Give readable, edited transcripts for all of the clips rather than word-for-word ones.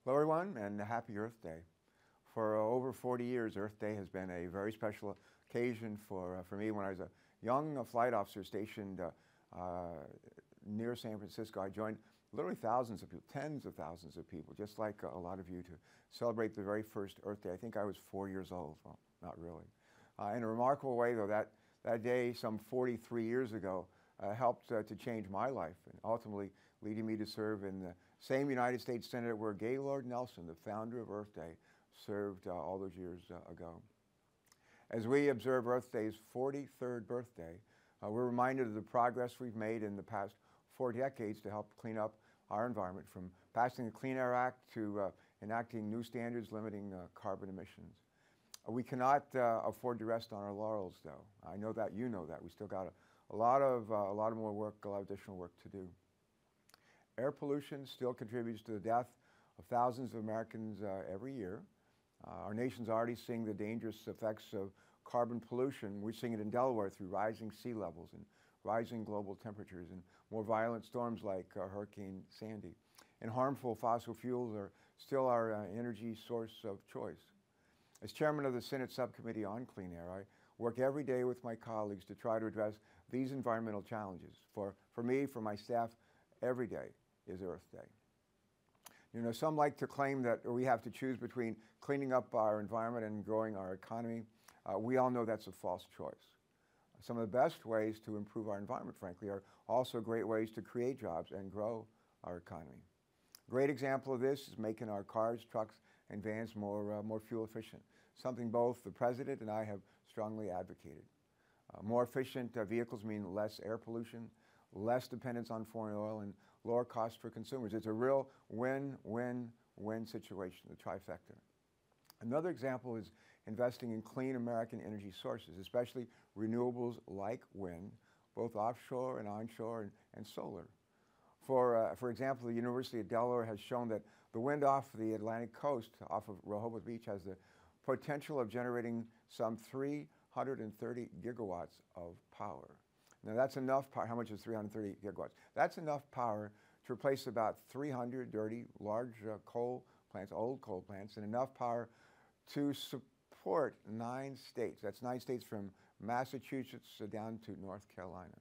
Hello everyone, and happy Earth Day. For over 40 years, Earth Day has been a very special occasion for me. When I was a young flight officer stationed near San Francisco, I joined literally thousands of people, tens of thousands of people, just like a lot of you, to celebrate the very first Earth Day. I think I was 4 years old. Well, not really. In a remarkable way, though, that day, some 43 years ago, helped to change my life, and ultimately leading me to serve in the same United States Senate where Gaylord Nelson, the founder of Earth Day, served all those years ago. As we observe Earth Day's 43rd birthday, we're reminded of the progress we've made in the past 4 decades to help clean up our environment, from passing the Clean Air Act to enacting new standards limiting carbon emissions. We cannot afford to rest on our laurels, though. I know that, you know that. We still got a lot of more work, a lot of additional work to do. Air pollution still contributes to the death of thousands of Americans every year. Our nation's already seeing the dangerous effects of carbon pollution. We're seeing it in Delaware through rising sea levels and rising global temperatures and more violent storms like Hurricane Sandy. And harmful fossil fuels are still our energy source of choice. As chairman of the Senate Subcommittee on Clean Air, I work every day with my colleagues to try to address these environmental challenges. For me, for my staff, every day is Earth Day. You know, some like to claim that we have to choose between cleaning up our environment and growing our economy. We all know that's a false choice. Some of the best ways to improve our environment, frankly, are also great ways to create jobs and grow our economy. A great example of this is making our cars, trucks, and vans more fuel efficient, something both the President and I have strongly advocated. More efficient vehicles mean less air pollution, less dependence on foreign oil, and lower costs for consumers. It's a real win-win-win situation, the trifecta. Another example is investing in clean American energy sources, especially renewables like wind, both offshore and onshore, and solar. For example, the University of Delaware has shown that the wind off the Atlantic coast, off of Rehoboth Beach, has the potential of generating some 330 gigawatts of power. Now that's enough power. How much is 330 gigawatts? That's enough power to replace about 300 dirty, large coal plants, old coal plants, and enough power to support 9 states. That's 9 states from Massachusetts down to North Carolina.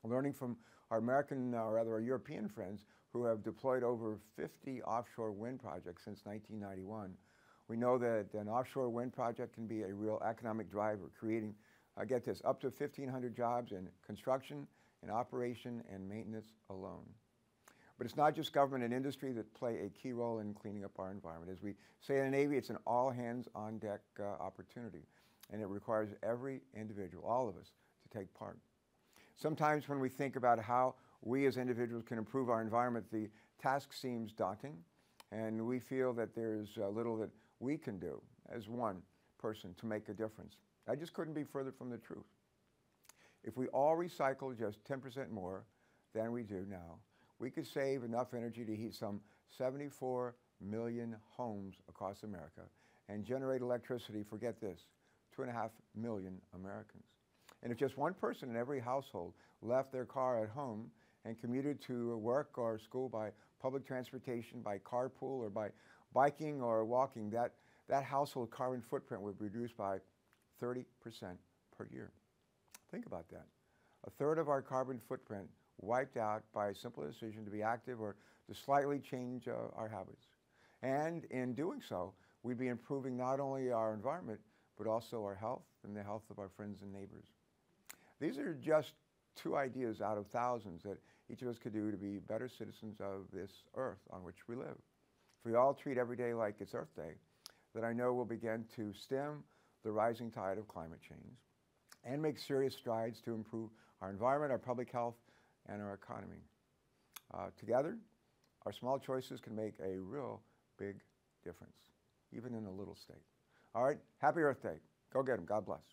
Learning from our American, or rather our European friends who have deployed over 50 offshore wind projects since 1991, we know that an offshore wind project can be a real economic driver, creating, get this, up to 1,500 jobs in construction, in operation, and maintenance alone. But it's not just government and industry that play a key role in cleaning up our environment. As we say in the Navy, it's an all-hands-on-deck opportunity, and it requires every individual, all of us, to take part. Sometimes when we think about how we as individuals can improve our environment, the task seems daunting, and we feel that there's little that we can do as one person to make a difference. I just couldn't be further from the truth. If we all recycle just 10% more than we do now, we could save enough energy to heat some 74 million homes across America and generate electricity for, get this, 2.5 million Americans. And if just one person in every household left their car at home and commuted to work or school by public transportation, by carpool, or by biking or walking, that household carbon footprint would be reduced by 30% per year. Think about that. A third of our carbon footprint wiped out by a simple decision to be active or to slightly change our habits. And in doing so, we'd be improving not only our environment, but also our health and the health of our friends and neighbors. These are just 2 ideas out of thousands that each of us could do to be better citizens of this earth on which we live. If we all treat every day like it's Earth Day, then I know we'll begin to stem the rising tide of climate change and make serious strides to improve our environment, our public health, and our economy. Together, our small choices can make a real big difference, even in a little state. All right, happy Earth Day. Go get them. God bless.